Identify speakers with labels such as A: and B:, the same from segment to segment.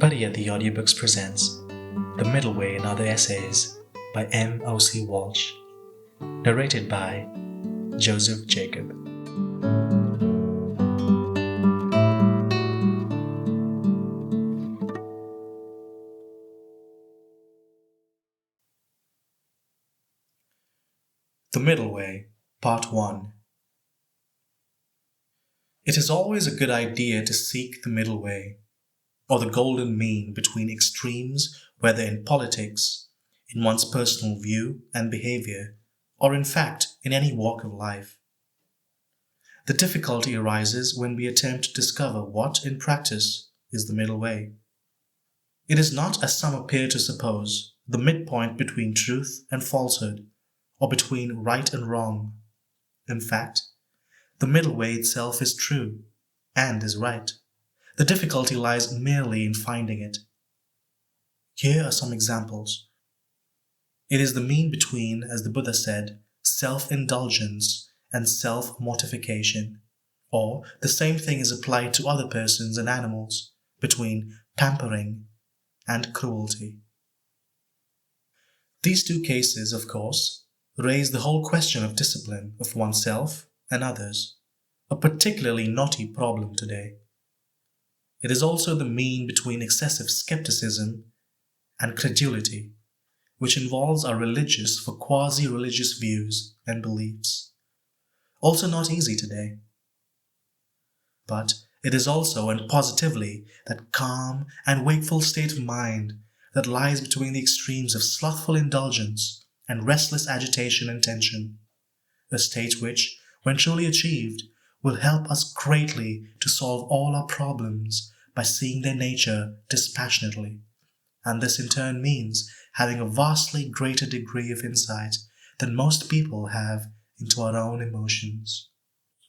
A: Pariyatti Audiobooks presents The Middle Way and Other Essays by M.O.C. Walshe, narrated by Joseph Jacob. The Middle Way, Part 1. It is always a good idea to seek the middle way, or the golden mean between extremes, whether in politics, in one's personal view and behavior, or in fact in any walk of life. The difficulty arises when we attempt to discover what, in practice, is the middle way. It is not, as some appear to suppose, the midpoint between truth and falsehood, or between right and wrong. In fact, the middle way itself is true and is right. The difficulty lies merely in finding it. Here are some examples. It is the mean between, as the Buddha said, self-indulgence and self-mortification, or the same thing is applied to other persons and animals, between pampering and cruelty. These two cases, of course, raise the whole question of discipline of oneself and others, a particularly knotty problem today. It is also the mean between excessive skepticism and credulity, which involves our religious for quasi-religious views and beliefs. Also not easy today. But it is also and positively that calm and wakeful state of mind that lies between the extremes of slothful indulgence and restless agitation and tension, a state which, when truly achieved, will help us greatly to solve all our problems by seeing their nature dispassionately, and this in turn means having a vastly greater degree of insight than most people have into our own emotions,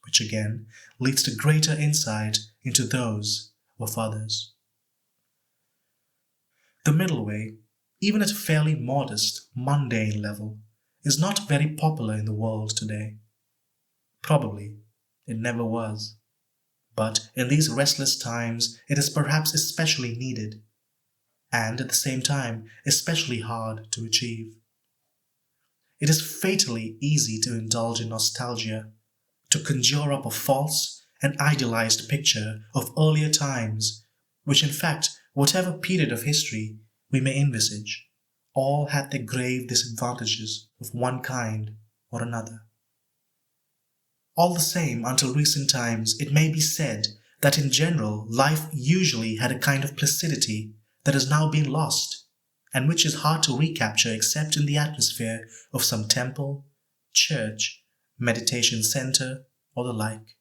A: which again leads to greater insight into those of others. The middle way, even at a fairly modest, mundane level, is not very popular in the world today. Probably it never was. But in these restless times, it is perhaps especially needed, and at the same time, especially hard to achieve. It is fatally easy to indulge in nostalgia, to conjure up a false and idealized picture of earlier times, which in fact, whatever period of history we may envisage, all had their grave disadvantages of one kind or another. All the same, until recent times, it may be said that in general, life usually had a kind of placidity that has now been lost, and which is hard to recapture except in the atmosphere of some temple, church, meditation center, or the like.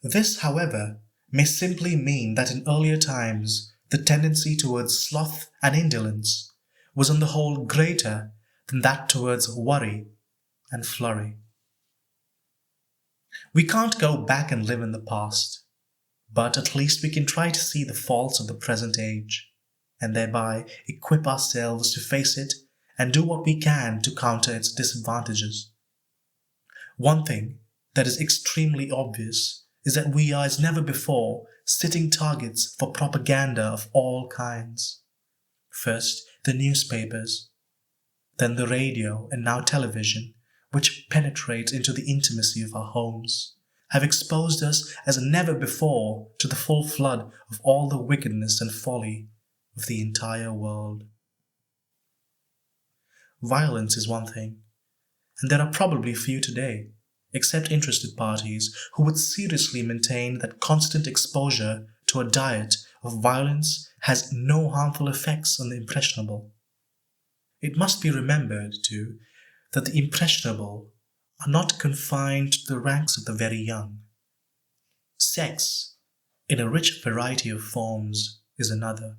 A: This, however, may simply mean that in earlier times, the tendency towards sloth and indolence was on the whole greater than that towards worry and flurry. We can't go back and live in the past, but at least we can try to see the faults of the present age, and thereby equip ourselves to face it and do what we can to counter its disadvantages. One thing that is extremely obvious is that we are as never before sitting targets for propaganda of all kinds. First, the newspapers, then the radio and now television, which penetrate into the intimacy of our homes, have exposed us as never before to the full flood of all the wickedness and folly of the entire world. Violence is one thing, and there are probably few today, except interested parties, who would seriously maintain that constant exposure to a diet of violence has no harmful effects on the impressionable. It must be remembered, too, that the impressionable are not confined to the ranks of the very young. Sex, in a rich variety of forms, is another.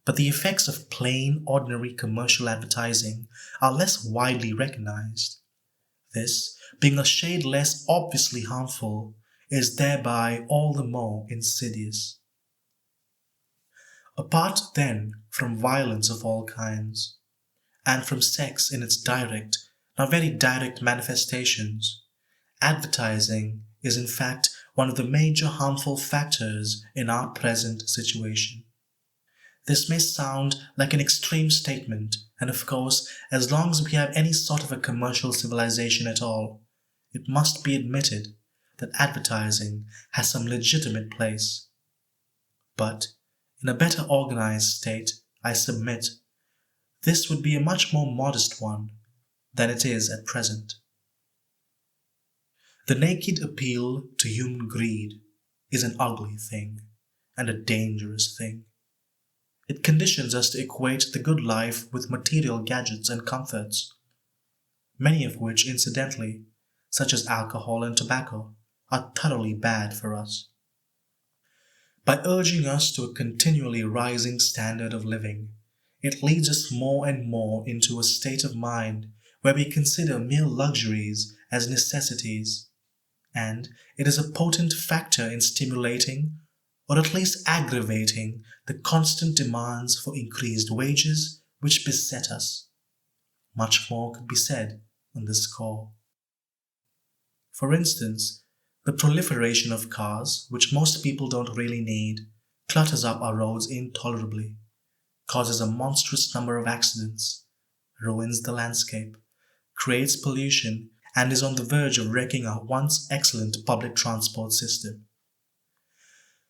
A: But the effects of plain, ordinary commercial advertising are less widely recognized. This, being a shade less obviously harmful, is thereby all the more insidious. Apart, then, from violence of all kinds, and from sex in its direct, now very direct manifestations, advertising is in fact one of the major harmful factors in our present situation. This may sound like an extreme statement, and of course, as long as we have any sort of a commercial civilization at all, it must be admitted that advertising has some legitimate place. But in a better organized state, I submit, this would be a much more modest one than it is at present. The naked appeal to human greed is an ugly thing and a dangerous thing. It conditions us to equate the good life with material gadgets and comforts, many of which, incidentally, such as alcohol and tobacco, are thoroughly bad for us. By urging us to a continually rising standard of living, it leads us more and more into a state of mind where we consider mere luxuries as necessities, and it is a potent factor in stimulating, or at least aggravating, the constant demands for increased wages which beset us. Much more could be said on this score. For instance, the proliferation of cars, which most people don't really need, clutters up our roads intolerably, causes a monstrous number of accidents, ruins the landscape, creates pollution, and is on the verge of wrecking our once excellent public transport system.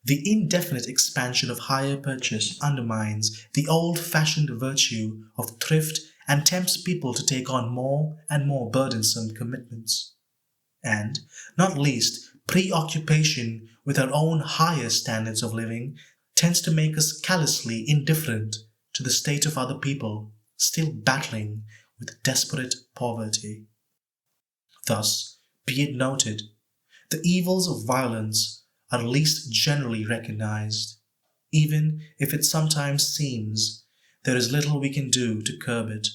A: The indefinite expansion of hire purchase undermines the old-fashioned virtue of thrift and tempts people to take on more and more burdensome commitments. And, not least, preoccupation with our own higher standards of living tends to make us callously indifferent to the state of other people still battling with desperate poverty. Thus, be it noted, the evils of violence are least generally recognized, even if it sometimes seems there is little we can do to curb it.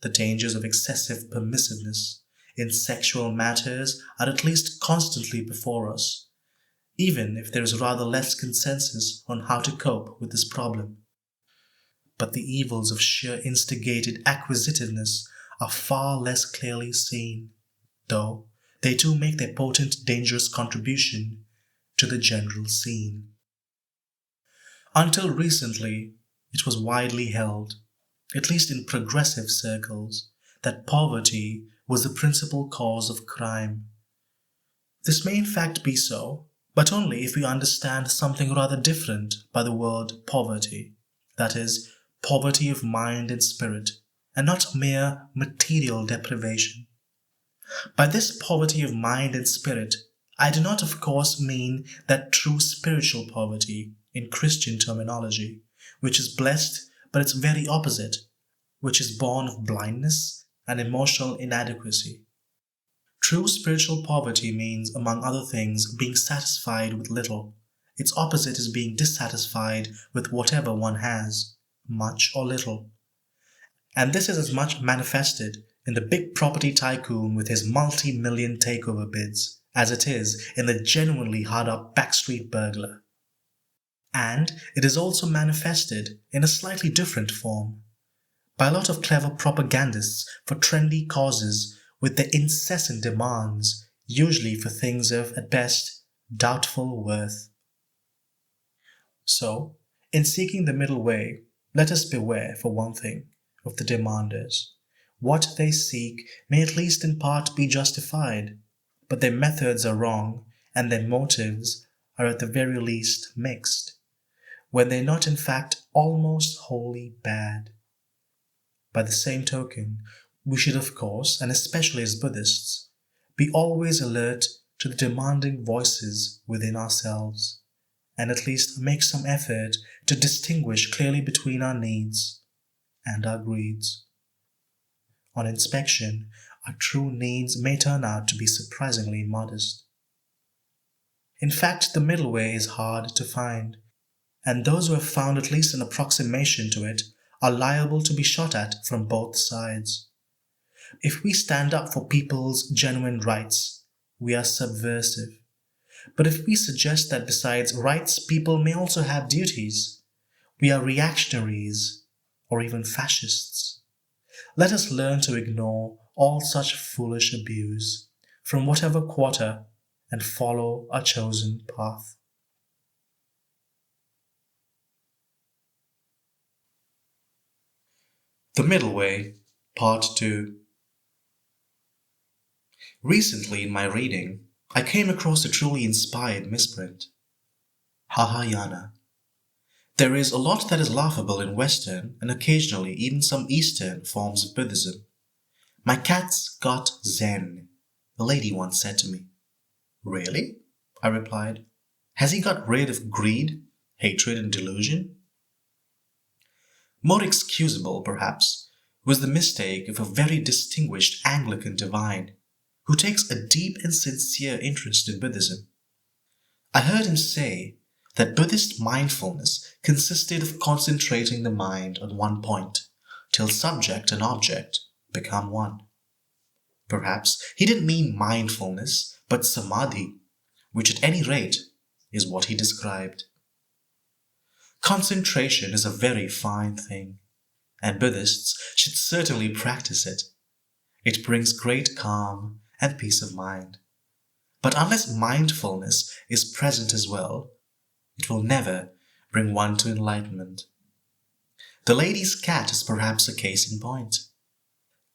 A: The dangers of excessive permissiveness in sexual matters are at least constantly before us, even if there is rather less consensus on how to cope with this problem. But the evils of sheer instigated acquisitiveness are far less clearly seen, though they too make their potent, dangerous contribution to the general scene. Until recently, it was widely held, at least in progressive circles, that poverty was the principal cause of crime. This may in fact be so, but only if we understand something rather different by the word poverty, that is, poverty of mind and spirit, and not mere material deprivation. By this poverty of mind and spirit, I do not of course mean that true spiritual poverty in Christian terminology, which is blessed but its very opposite, which is born of blindness and emotional inadequacy. True spiritual poverty means, among other things, being satisfied with little. Its opposite is being dissatisfied with whatever one has, much or little. And this is as much manifested in the big property tycoon with his multi-million takeover bids as it is in the genuinely hard-up backstreet burglar. And it is also manifested in a slightly different form, by a lot of clever propagandists for trendy causes with their incessant demands, usually for things of, at best, doubtful worth. So, in seeking the middle way, let us beware, for one thing, of the demanders. What they seek may at least in part be justified, but their methods are wrong, and their motives are at the very least mixed, when they're not in fact almost wholly bad. By the same token, we should of course, and especially as Buddhists, be always alert to the demanding voices within ourselves, and at least make some effort to distinguish clearly between our needs and our greeds. On inspection, our true needs may turn out to be surprisingly modest. In fact, the middle way is hard to find, and those who have found at least an approximation to it are liable to be shot at from both sides. If we stand up for people's genuine rights, we are subversive. But if we suggest that besides rights, people may also have duties, we are reactionaries or even fascists. Let us learn to ignore all such foolish abuse from whatever quarter and follow our chosen path. The Middle Way, Part 2. Recently in my reading, I came across a truly inspired misprint. Hahayana. There is a lot that is laughable in Western and occasionally even some Eastern forms of Buddhism. My cat's got Zen, a lady once said to me. Really? I replied. Has he got rid of greed, hatred, and delusion? More excusable, perhaps, was the mistake of a very distinguished Anglican divine who takes a deep and sincere interest in Buddhism. I heard him say that Buddhist mindfulness consisted of concentrating the mind on one point till subject and object become one. Perhaps he didn't mean mindfulness, but samadhi, which at any rate is what he described. Concentration is a very fine thing, and Buddhists should certainly practice it. It brings great calm and peace of mind. But unless mindfulness is present as well, it will never bring one to enlightenment. The lady's cat is perhaps a case in point.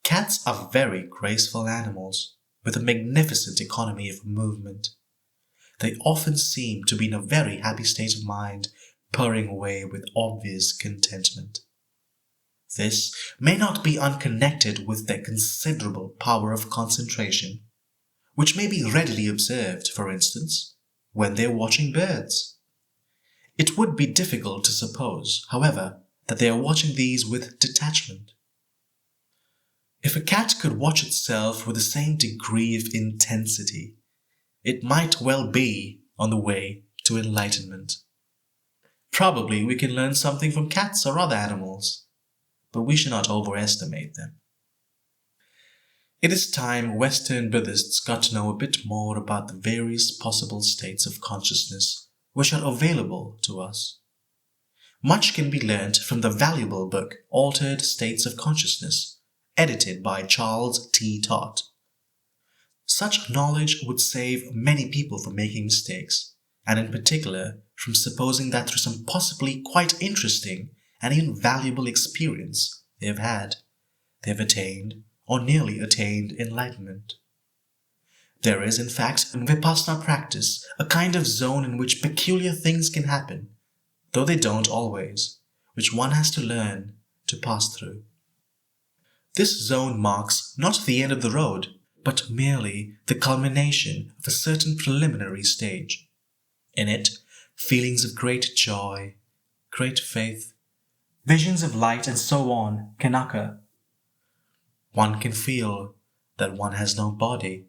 A: Cats are very graceful animals with a magnificent economy of movement. They often seem to be in a very happy state of mind, purring away with obvious contentment. This may not be unconnected with their considerable power of concentration, which may be readily observed, for instance, when they are watching birds. It would be difficult to suppose, however, that they are watching these with detachment. If a cat could watch itself with the same degree of intensity, it might well be on the way to enlightenment. Probably we can learn something from cats or other animals, but we should not overestimate them. It is time Western Buddhists got to know a bit more about the various possible states of consciousness which are available to us. Much can be learnt from the valuable book Altered States of Consciousness, edited by Charles T. Todd. Such knowledge would save many people from making mistakes, and in particular from supposing that through some possibly quite interesting and even valuable experience they have attained or nearly attained enlightenment. There is, in fact, in Vipassana practice a kind of zone in which peculiar things can happen, though they don't always, which one has to learn to pass through. This zone marks not the end of the road, but merely the culmination of a certain preliminary stage. In it, feelings of great joy, great faith, visions of light, and so on can occur. One can feel that one has no body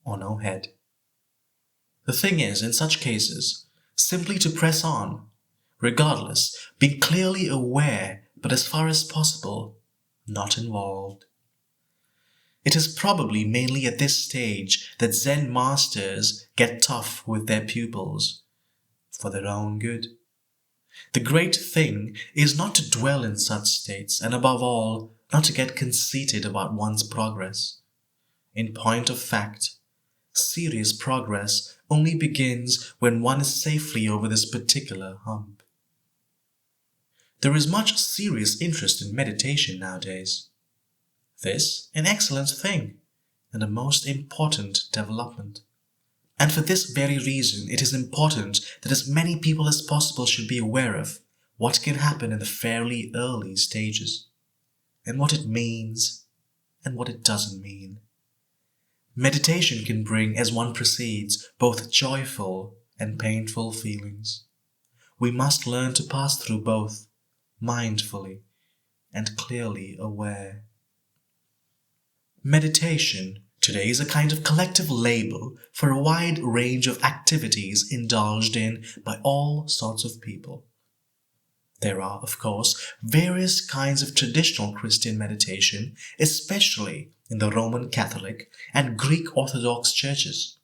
A: or no head. The thing is, in such cases, simply to press on, regardless, being clearly aware, but as far as possible, not involved. It is probably mainly at this stage that Zen masters get tough with their pupils, for their own good. The great thing is not to dwell in such states, and above all, not to get conceited about one's progress. In point of fact, serious progress only begins when one is safely over this particular hump. There is much serious interest in meditation nowadays. This an excellent thing, and a most important development. And for this very reason, it is important that as many people as possible should be aware of what can happen in the fairly early stages, and what it means, and what it doesn't mean. Meditation can bring, as one proceeds, both joyful and painful feelings. We must learn to pass through both, mindfully and clearly aware. Meditation today is a kind of collective label for a wide range of activities indulged in by all sorts of people. There are, of course, various kinds of traditional Christian meditation, especially in the Roman Catholic and Greek Orthodox churches.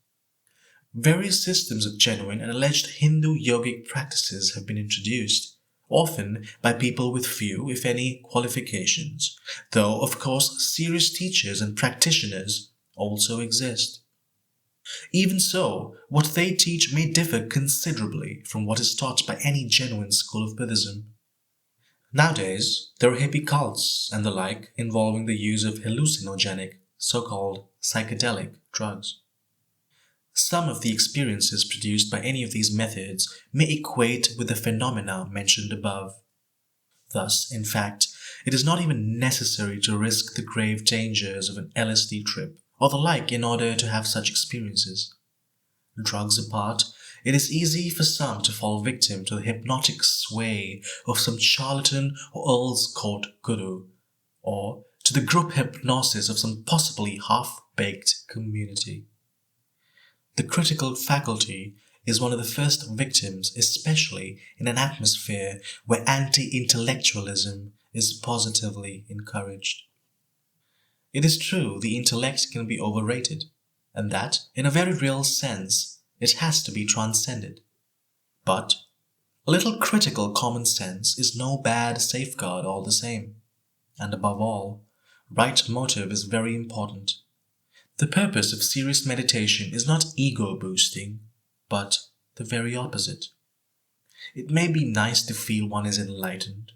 A: Various systems of genuine and alleged Hindu yogic practices have been introduced, often by people with few, if any, qualifications, though, of course, serious teachers and practitioners also exist. Even so, what they teach may differ considerably from what is taught by any genuine school of Buddhism. Nowadays, there are hippie cults and the like involving the use of hallucinogenic, so-called psychedelic drugs. Some of the experiences produced by any of these methods may equate with the phenomena mentioned above. Thus, in fact, it is not even necessary to risk the grave dangers of an LSD trip or the like in order to have such experiences. Drugs apart, it is easy for some to fall victim to the hypnotic sway of some charlatan or Earl's Court guru, or to the group hypnosis of some possibly half-baked community. The critical faculty is one of the first victims, especially in an atmosphere where anti-intellectualism is positively encouraged. It is true the intellect can be overrated, and that, in a very real sense, it has to be transcended. But a little critical common sense is no bad safeguard all the same. And above all, right motive is very important. The purpose of serious meditation is not ego boosting, but the very opposite. It may be nice to feel one is enlightened,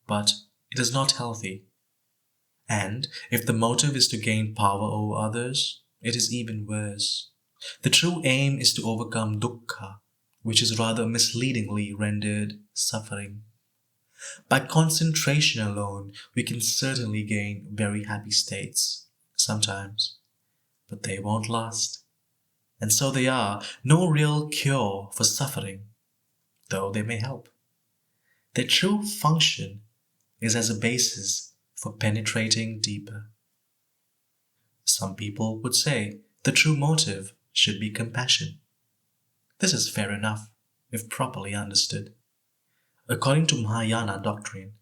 A: but it is not healthy. And if the motive is to gain power over others, it is even worse. The true aim is to overcome dukkha, which is rather misleadingly rendered suffering. By concentration alone, we can certainly gain very happy states, sometimes, but they won't last. And so they are no real cure for suffering, though they may help. Their true function is as a basis for penetrating deeper. Some people would say the true motive should be compassion. This is fair enough, if properly understood. According to Mahayana doctrine,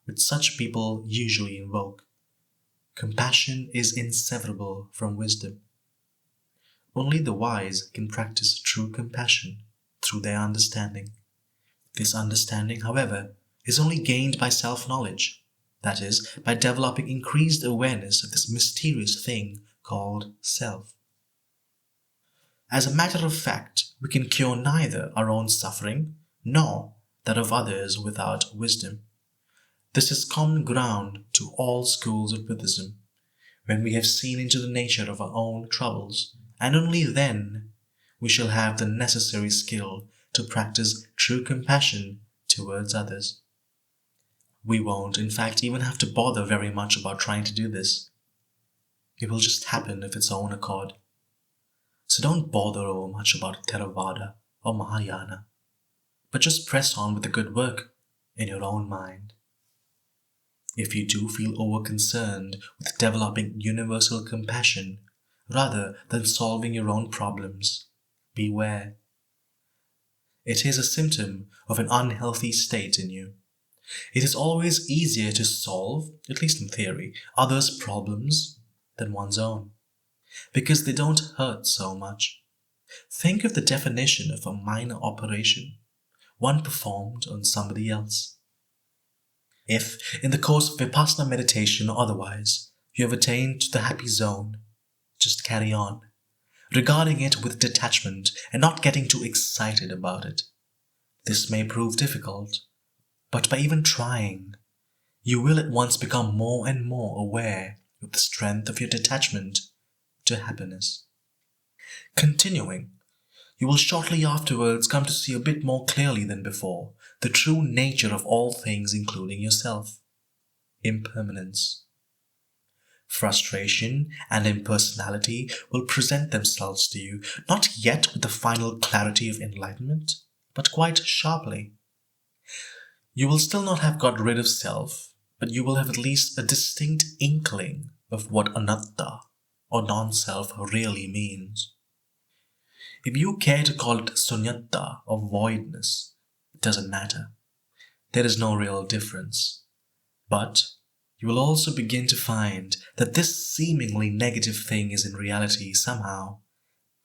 A: which such people usually invoke, compassion is inseparable from wisdom. Only the wise can practice true compassion through their understanding. This understanding, however, is only gained by self-knowledge, that is, by developing increased awareness of this mysterious thing called self. As a matter of fact, we can cure neither our own suffering nor that of others without wisdom. This is common ground to all schools of Buddhism. When we have seen into the nature of our own troubles, and only then we shall have the necessary skill to practice true compassion towards others. We won't, in fact, even have to bother very much about trying to do this. It will just happen of its own accord. So don't bother over much about Theravada or Mahayana, but just press on with the good work in your own mind. If you do feel over-concerned with developing universal compassion rather than solving your own problems, beware. It is a symptom of an unhealthy state in you. It is always easier to solve, at least in theory, others' problems than one's own, because they don't hurt so much. Think of the definition of a minor operation, one performed on somebody else. If, in the course of Vipassana meditation or otherwise, you have attained to the happy zone, just carry on, regarding it with detachment and not getting too excited about it. This may prove difficult, but by even trying, you will at once become more and more aware of the strength of your detachment to happiness. Continuing, you will shortly afterwards come to see a bit more clearly than before the true nature of all things, including yourself: impermanence. Frustration and impersonality will present themselves to you, not yet with the final clarity of enlightenment, but quite sharply. You will still not have got rid of self, but you will have at least a distinct inkling of what anatta, or non-self, really means. If you care to call it sunyata or voidness, it doesn't matter. There is no real difference. But you will also begin to find that this seemingly negative thing is in reality somehow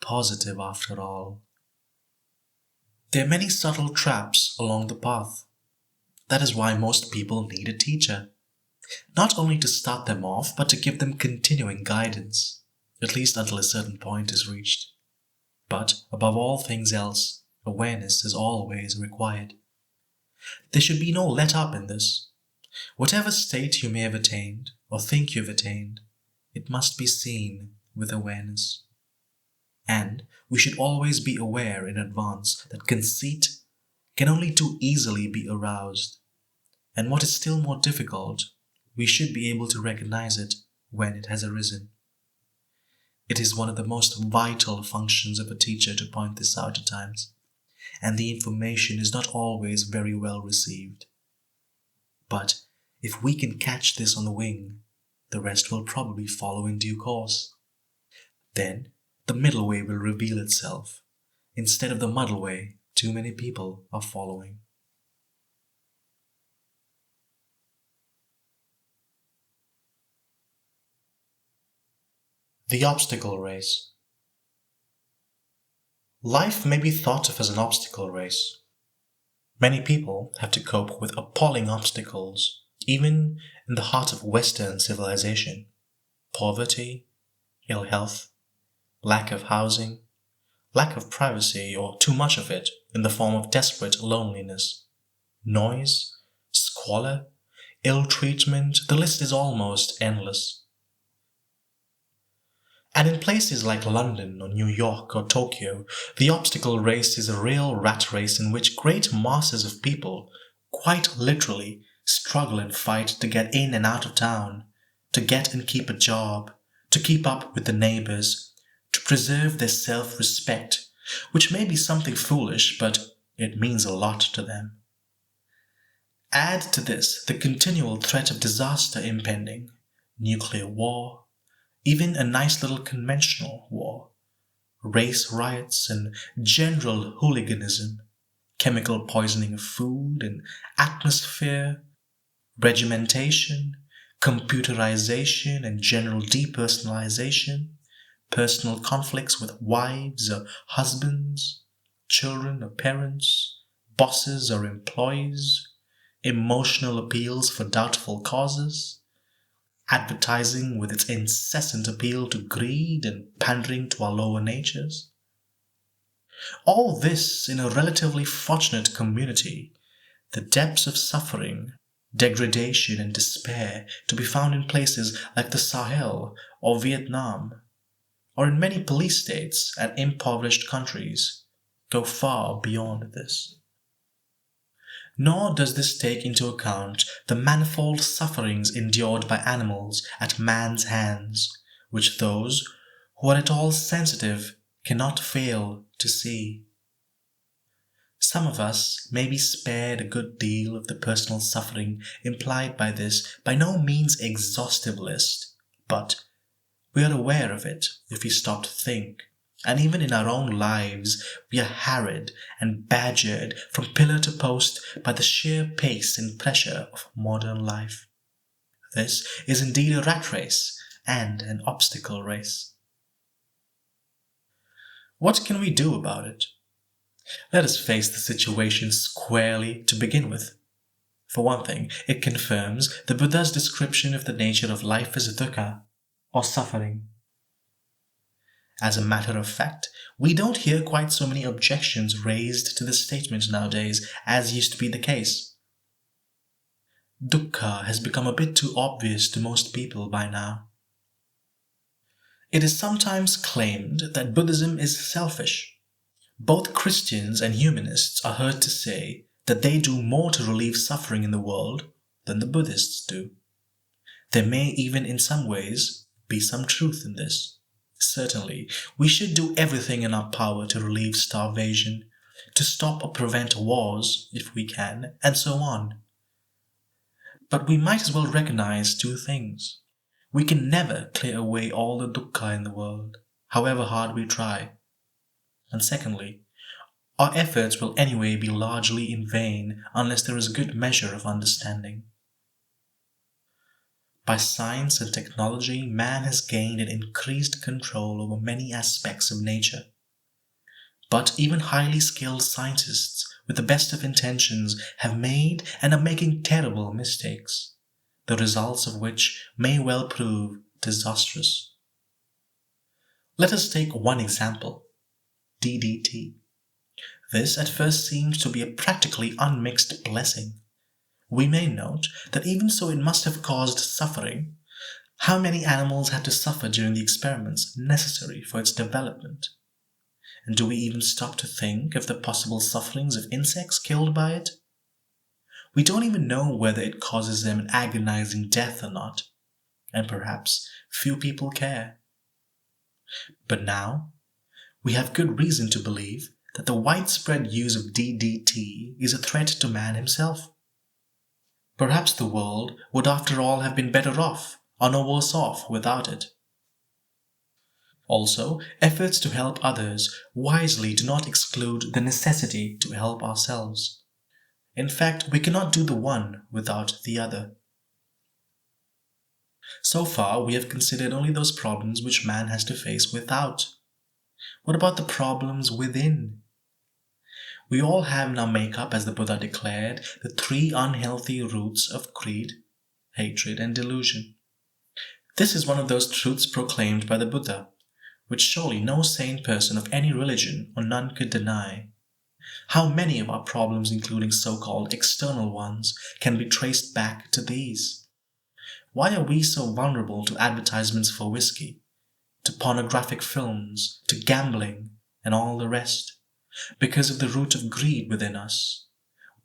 A: positive after all. There are many subtle traps along the path. That is why most people need a teacher, not only to start them off, but to give them continuing guidance, at least until a certain point is reached. But above all things else, awareness is always required. There should be no let up in this. Whatever state you may have attained or think you've attained, it must be seen with awareness. And we should always be aware in advance that conceit can only too easily be aroused. And what is still more difficult, we should be able to recognize it when it has arisen. It is one of the most vital functions of a teacher to point this out at times, and the information is not always very well received. But if we can catch this on the wing, the rest will probably follow in due course. Then the middle way will reveal itself, instead of the muddle way too many people are following. The obstacle race. Life may be thought of as an obstacle race. Many people have to cope with appalling obstacles, even in the heart of Western civilization. Poverty, ill health, lack of housing, lack of privacy, or too much of it in the form of desperate loneliness, noise, squalor, ill treatment, the list is almost endless. And in places like London or New York or Tokyo, the obstacle race is a real rat race in which great masses of people, quite literally, struggle and fight to get in and out of town, to get and keep a job, to keep up with the neighbors, to preserve their self-respect, which may be something foolish, but it means a lot to them. Add to this the continual threat of disaster impending, nuclear war, even a nice little conventional war, race riots and general hooliganism, chemical poisoning of food and atmosphere, regimentation, computerization and general depersonalization, personal conflicts with wives or husbands, children or parents, bosses or employees, emotional appeals for doubtful causes, advertising with its incessant appeal to greed and pandering to our lower natures. All this in a relatively fortunate community, the depths of suffering, degradation and despair to be found in places like the Sahel or Vietnam, or in many police states and impoverished countries, go far beyond this. Nor does this take into account the manifold sufferings endured by animals at man's hands, which those who are at all sensitive cannot fail to see. Some of us may be spared a good deal of the personal suffering implied by this by no means exhaustive list, but we are aware of it if we stop to think. And even in our own lives, we are harried and badgered from pillar to post by the sheer pace and pressure of modern life. This is indeed a rat race and an obstacle race. What can we do about it? Let us face the situation squarely to begin with. For one thing, it confirms the Buddha's description of the nature of life as dukkha, or suffering. As a matter of fact, we don't hear quite so many objections raised to this statement nowadays as used to be the case. Dukkha has become a bit too obvious to most people by now. It is sometimes claimed that Buddhism is selfish. Both Christians and humanists are heard to say that they do more to relieve suffering in the world than the Buddhists do. There may even in some ways be some truth in this. Certainly, we should do everything in our power to relieve starvation, to stop or prevent wars if we can, and so on. But we might as well recognize two things. We can never clear away all the dukkha in the world, however hard we try. And secondly, our efforts will anyway be largely in vain unless there is a good measure of understanding. By science and technology, man has gained an increased control over many aspects of nature. But even highly skilled scientists, with the best of intentions, have made and are making terrible mistakes, the results of which may well prove disastrous. Let us take one example: DDT. This at first seems to be a practically unmixed blessing. We may note that even so it must have caused suffering. How many animals had to suffer during the experiments necessary for its development? And do we even stop to think of the possible sufferings of insects killed by it? We don't even know whether it causes them an agonizing death or not, and perhaps few people care. But now, we have good reason to believe that the widespread use of DDT is a threat to man himself. Perhaps the world would after all have been better off, or no worse off, without it. Also, efforts to help others wisely do not exclude the necessity to help ourselves. In fact, we cannot do the one without the other. So far, we have considered only those problems which man has to face without. What about the problems within? We all have in our makeup, as the Buddha declared, the three unhealthy roots of greed, hatred, and delusion. This is one of those truths proclaimed by the Buddha, which surely no sane person of any religion or none could deny. How many of our problems, including so-called external ones, can be traced back to these? Why are we so vulnerable to advertisements for whiskey, to pornographic films, to gambling, and all the rest? Because of the root of greed within us.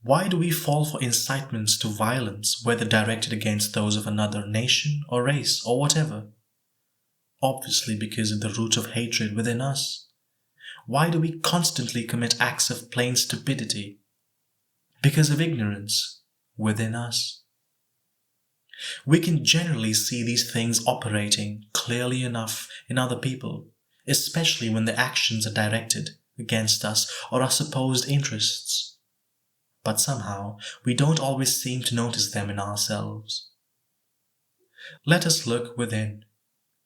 A: Why do we fall for incitements to violence, whether directed against those of another nation or race or whatever? Obviously because of the root of hatred within us. Why do we constantly commit acts of plain stupidity? Because of ignorance within us. We can generally see these things operating clearly enough in other people, especially when their actions are directed against us or our supposed interests. But somehow we don't always seem to notice them in ourselves. Let us look within,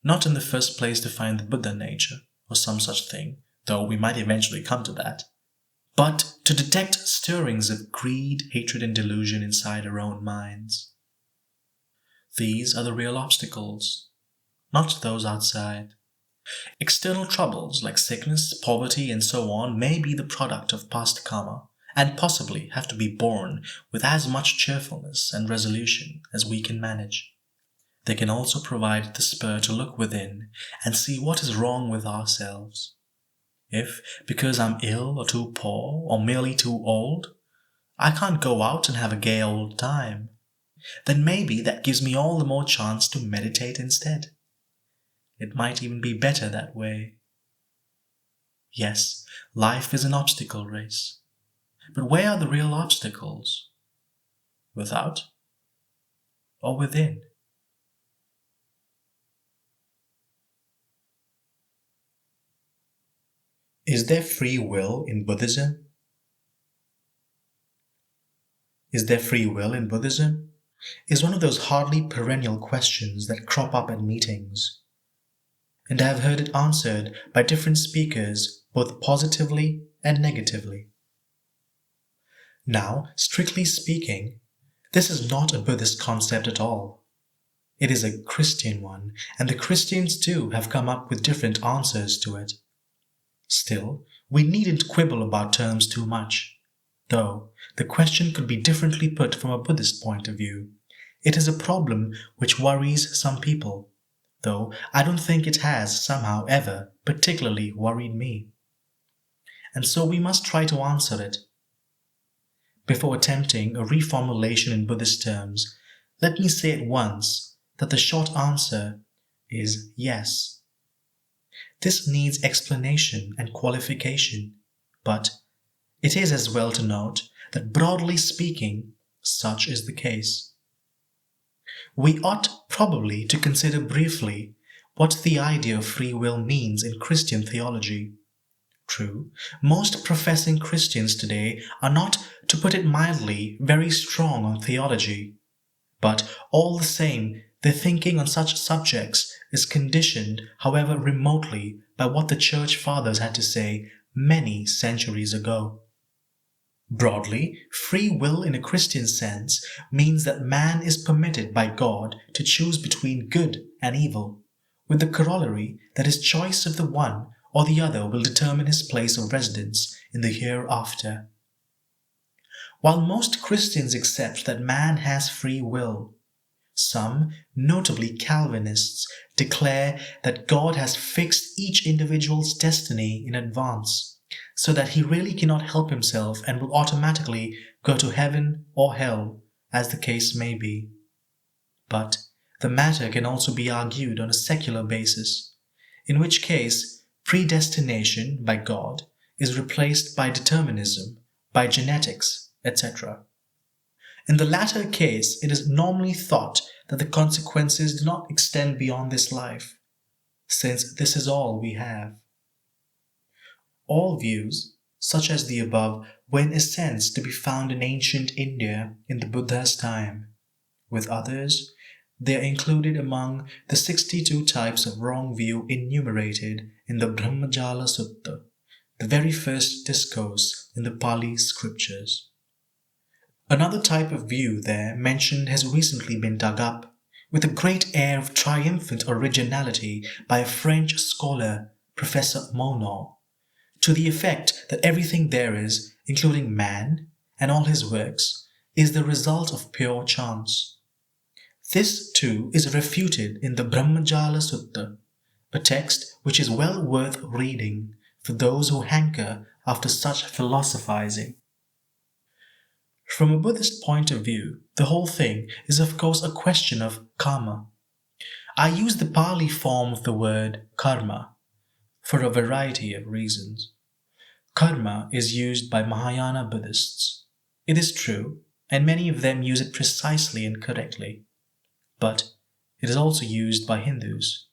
A: not in the first place to find the Buddha nature or some such thing, though we might eventually come to that, but to detect stirrings of greed, hatred, and delusion inside our own minds. These are the real obstacles, not those outside. External troubles like sickness, poverty, and so on may be the product of past karma and possibly have to be borne with as much cheerfulness and resolution as we can manage. They can also provide the spur to look within and see what is wrong with ourselves. If, because I'm ill or too poor or merely too old, I can't go out and have a gay old time, then maybe that gives me all the more chance to meditate instead. It might even be better that way. Yes, life is an obstacle race. But where are the real obstacles? Without or within? Is there free will in Buddhism? Is there free will in Buddhism? Is one of those hardly perennial questions that crop up at meetings. And I have heard it answered by different speakers both positively and negatively. Now, strictly speaking, this is not a Buddhist concept at all. It is a Christian one, and the Christians too have come up with different answers to it. Still, we needn't quibble about terms too much. Though the question could be differently put from a Buddhist point of view. It is a problem which worries some people, though I don't think it has somehow ever particularly worried me. And so we must try to answer it. Before attempting a reformulation in Buddhist terms, let me say at once that the short answer is yes. This needs explanation and qualification, but it is as well to note that broadly speaking, such is the case. We ought probably to consider briefly what the idea of free will means in Christian theology. True, most professing Christians today are not, to put it mildly, very strong on theology, but all the same, their thinking on such subjects is conditioned, however remotely, by what the Church Fathers had to say many centuries ago. Broadly, free will in a Christian sense means that man is permitted by God to choose between good and evil, with the corollary that his choice of the one or the other will determine his place of residence in the hereafter. While most Christians accept that man has free will, some, notably Calvinists, declare that God has fixed each individual's destiny in advance, so that he really cannot help himself and will automatically go to heaven or hell, as the case may be. But the matter can also be argued on a secular basis, in which case predestination by God is replaced by determinism, by genetics, etc. In the latter case, it is normally thought that the consequences do not extend beyond this life, since this is all we have. All views, such as the above, were in a sense to be found in ancient India in the Buddha's time. With others, they are included among the 62 types of wrong view enumerated in the Brahmajala Sutta, the very first discourse in the Pāli scriptures. Another type of view there mentioned has recently been dug up, with a great air of triumphant originality by a French scholar, Professor Monod, to the effect that everything there is, including man and all his works, is the result of pure chance. This too is refuted in the Brahmajala Sutta, a text which is well worth reading for those who hanker after such philosophizing. From a Buddhist point of view, the whole thing is of course a question of karma. I use the Pāli form of the word karma for a variety of reasons. Karma is used by Mahayana Buddhists. It is true, and many of them use it precisely and correctly. But it is also used by Hindus,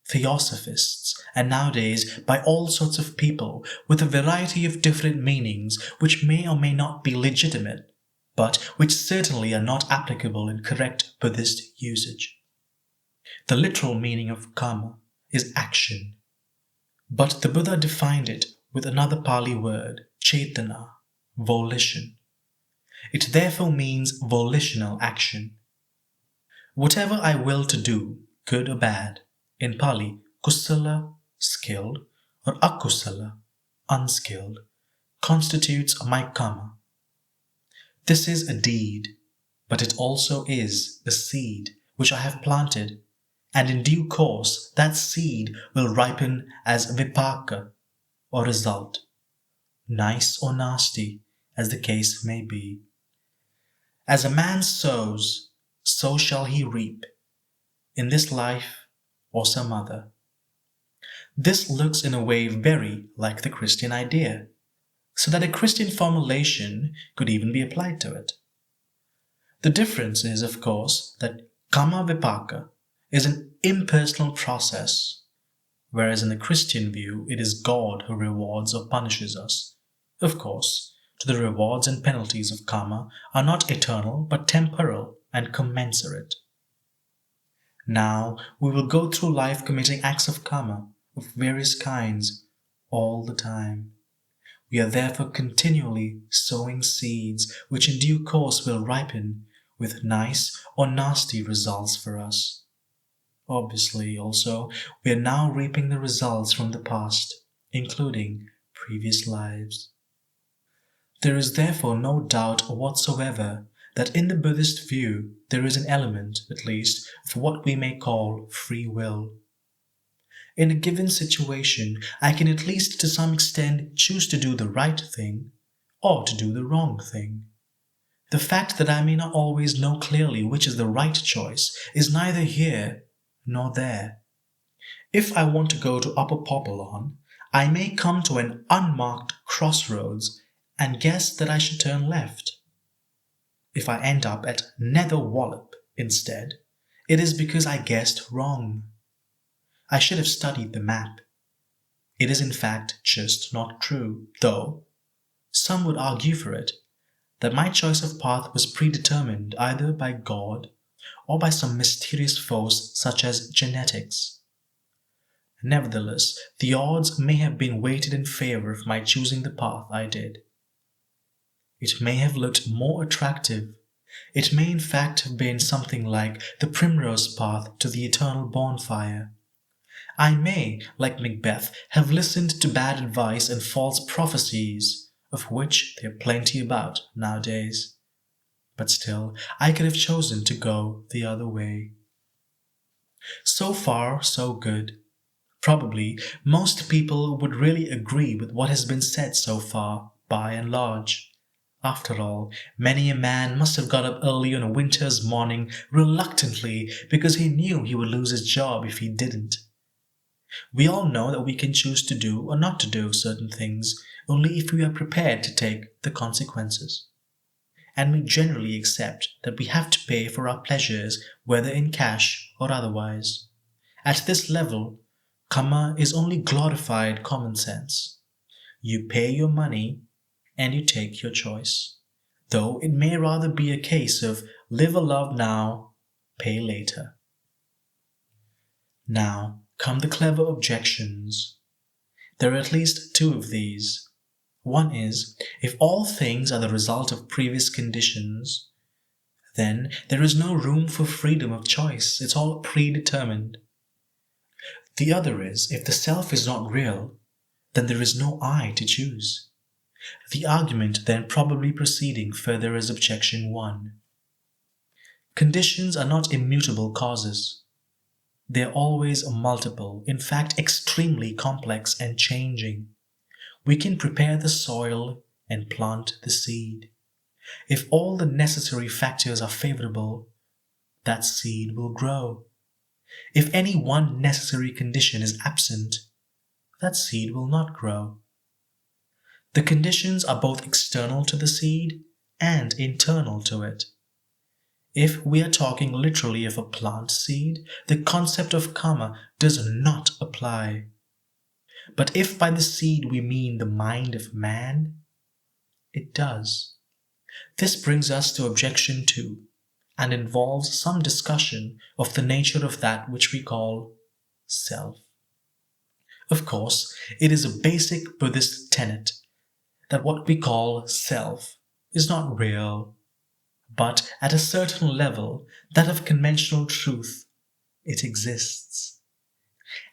A: Theosophists, and nowadays by all sorts of people with a variety of different meanings which may or may not be legitimate, but which certainly are not applicable in correct Buddhist usage. The literal meaning of karma is action, but the Buddha defined it with another Pāli word, cetana, volition. It therefore means volitional action. Whatever I will to do, good or bad, in Pāli, kusala, skilled, or akusala, unskilled, constitutes my karma. This is a deed, but it also is a seed which I have planted, and in due course that seed will ripen as vipaka, or result, nice or nasty, as the case may be. As a man sows, so shall he reap, in this life or some other. This looks in a way very like the Christian idea, so that a Christian formulation could even be applied to it. The difference is, of course, that karma vipaka is an impersonal process, whereas in the Christian view it is God who rewards or punishes us. Of course, the rewards and penalties of karma are not eternal but temporal and commensurate. Now we will go through life committing acts of karma of various kinds all the time. We are therefore continually sowing seeds which in due course will ripen with nice or nasty results for us. Obviously, also, we are now reaping the results from the past, including previous lives. There is therefore no doubt whatsoever that in the Buddhist view there is an element, at least, of what we may call free will. In a given situation, I can at least to some extent choose to do the right thing or to do the wrong thing. The fact that I may not always know clearly which is the right choice is neither here nor there. If I want to go to Upper Populon, I may come to an unmarked crossroads and guess that I should turn left. If I end up at Nether Wallop instead, it is because I guessed wrong. I should have studied the map. It is in fact just not true, though some would argue for it, that my choice of path was predetermined either by God or by some mysterious force such as genetics. Nevertheless, the odds may have been weighted in favor of my choosing the path I did. It may have looked more attractive. It may in fact have been something like the primrose path to the eternal bonfire. I may, like Macbeth, have listened to bad advice and false prophecies, of which there are plenty about nowadays. But still, I could have chosen to go the other way. So far, so good. Probably, most people would really agree with what has been said so far, by and large. After all, many a man must have got up early on a winter's morning reluctantly because he knew he would lose his job if he didn't. We all know that we can choose to do or not to do certain things only if we are prepared to take the consequences. And we generally accept that we have to pay for our pleasures, whether in cash or otherwise. At this level, karma is only glorified common sense. You pay your money and you take your choice, though it may rather be a case of live or love now, pay later. Now come the clever objections. There are at least two of these. One is, if all things are the result of previous conditions, then there is no room for freedom of choice. It's all predetermined. The other is, if the self is not real, then there is no I to choose. The argument then probably proceeding further as objection 1. Conditions are not immutable causes. They are always multiple, in fact extremely complex and changing. We can prepare the soil and plant the seed. If all the necessary factors are favorable, that seed will grow. If any one necessary condition is absent, that seed will not grow. The conditions are both external to the seed and internal to it. If we are talking literally of a plant seed, the concept of karma does not apply. But if by the seed we mean the mind of man, it does. This brings us to objection 2, and involves some discussion of the nature of that which we call self. Of course, it is a basic Buddhist tenet that what we call self is not real, but at a certain level, that of conventional truth, it exists.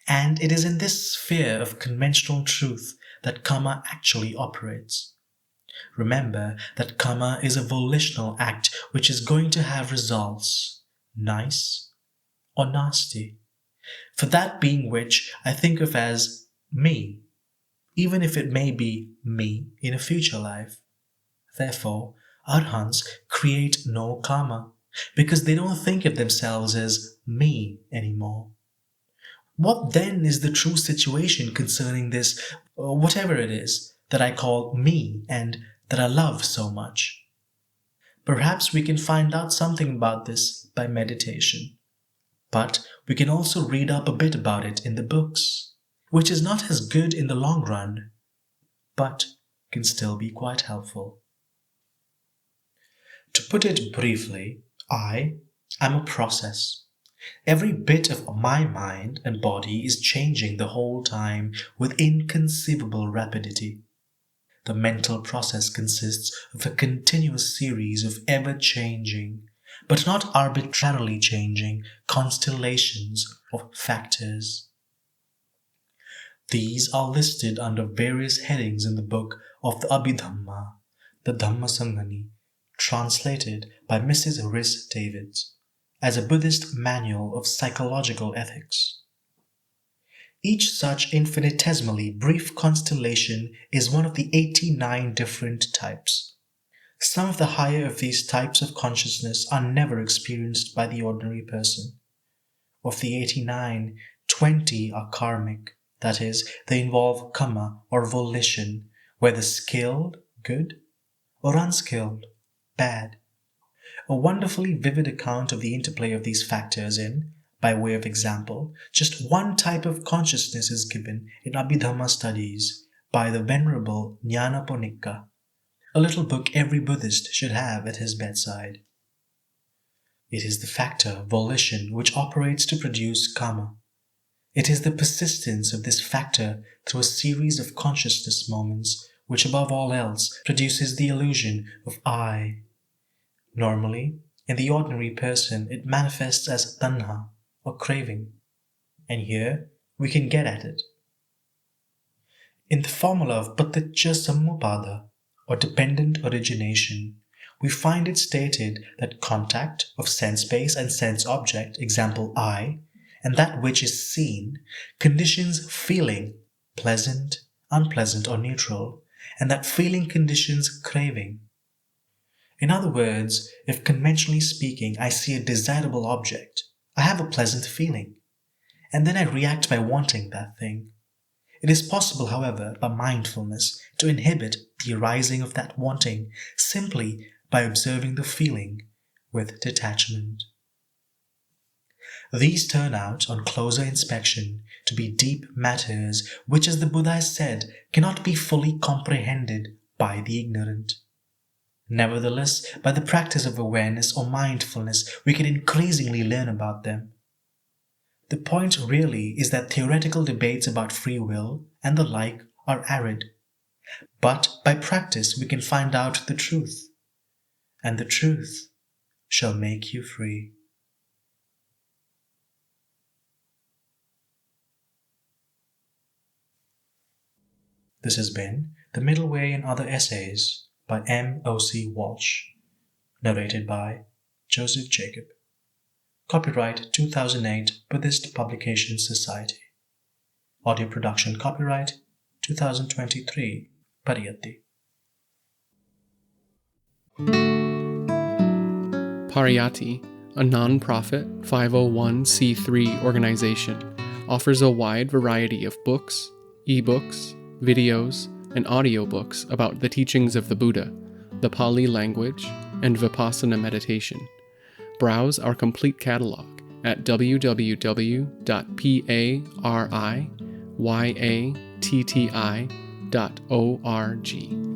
A: And it is in this sphere of conventional truth that karma actually operates. Remember that karma is a volitional act which is going to have results, nice or nasty. For that being which I think of as me, even if it may be me in a future life. Therefore, Arhants create no karma, because they don't think of themselves as me anymore. What then is the true situation concerning this, whatever it is, that I call me and that I love so much? Perhaps we can find out something about this by meditation. But we can also read up a bit about it in the books, which is not as good in the long run, but can still be quite helpful. To put it briefly, I am a process. Every bit of my mind and body is changing the whole time with inconceivable rapidity. The mental process consists of a continuous series of ever-changing, but not arbitrarily changing, constellations of factors. These are listed under various headings in the book of the Abhidhamma, the Dhammasangani, translated by Mrs. Rhys Davids, as a Buddhist manual of psychological ethics. Each such infinitesimally brief constellation is one of the 89 different types. Some of the higher of these types of consciousness are never experienced by the ordinary person. Of the 89, 20 are karmic, that is, they involve karma or volition, whether skilled, good, or unskilled, bad. A wonderfully vivid account of the interplay of these factors in, by way of example, just one type of consciousness is given in Abhidhamma studies by the Venerable Nyanaponika, a little book every Buddhist should have at his bedside. It is the factor, volition, which operates to produce karma. It is the persistence of this factor through a series of consciousness moments which above all else produces the illusion of I. Normally, in the ordinary person, it manifests as tanha, or craving. And here, we can get at it. In the formula of paticca samuppada, or dependent origination, we find it stated that contact of sense base and sense object, example I, and that which is seen, conditions feeling, pleasant, unpleasant, or neutral, and that feeling conditions craving. In other words, if conventionally speaking I see a desirable object, I have a pleasant feeling, and then I react by wanting that thing. It is possible, however, by mindfulness to inhibit the arising of that wanting simply by observing the feeling with detachment. These turn out, on closer inspection, to be deep matters which, as the Buddha has said, cannot be fully comprehended by the ignorant. Nevertheless, by the practice of awareness or mindfulness, we can increasingly learn about them. The point really is that theoretical debates about free will and the like are arid. But by practice we can find out the truth, and the truth shall make you free. This has been The Middle Way and Other Essays by M.O.C. Walshe, narrated by Joseph Jacob. Copyright 2008 Buddhist Publications Society. Audio production copyright 2023 Pariyatti.
B: Pariyatti, a non-profit 501c3 organization, offers a wide variety of books, eBooks, videos, and audiobooks about the teachings of the Buddha, the Pāli language, and Vipassana meditation. Browse our complete catalog at www.pariyatti.org.